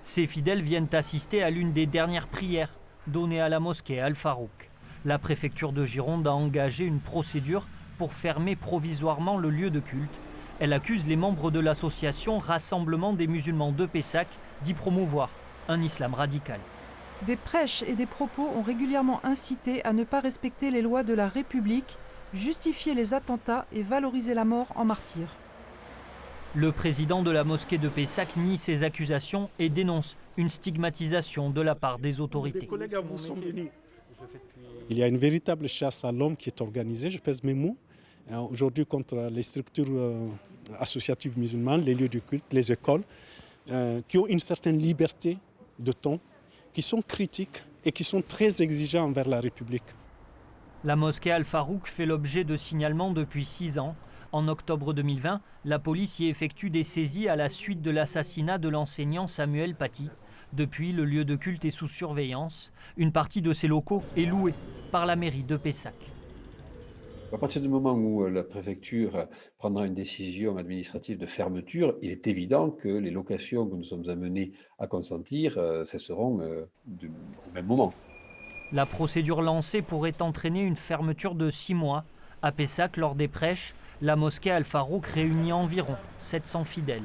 Ces fidèles viennent assister à l'une des dernières prières données à la mosquée Al-Farouk. La préfecture de Gironde a engagé une procédure pour fermer provisoirement le lieu de culte. Elle accuse les membres de l'association Rassemblement des musulmans de Pessac d'y promouvoir un islam radical. Des prêches et des propos ont régulièrement incité à ne pas respecter les lois de la République, justifier les attentats et valoriser la mort en martyr. Le président de la mosquée de Pessac nie ces accusations et dénonce une stigmatisation de la part des autorités. Il y a une véritable chasse à l'homme qui est organisée, je pèse mes mots, aujourd'hui contre les structures associatives musulmanes, les lieux de culte, les écoles, qui ont une certaine liberté de ton, qui sont critiques et qui sont très exigeants envers la République. La mosquée Al-Farouk fait l'objet de signalements depuis 6 ans. En octobre 2020, la police y effectue des saisies à la suite de l'assassinat de l'enseignant Samuel Paty. Depuis, le lieu de culte est sous surveillance. Une partie de ses locaux est louée par la mairie de Pessac. À partir du moment où la préfecture prendra une décision administrative de fermeture, il est évident que les locations que nous sommes amenés à consentir cesseront au même moment. La procédure lancée pourrait entraîner une fermeture de 6 mois. À Pessac, lors des prêches, la mosquée Al-Farouk réunit environ 700 fidèles.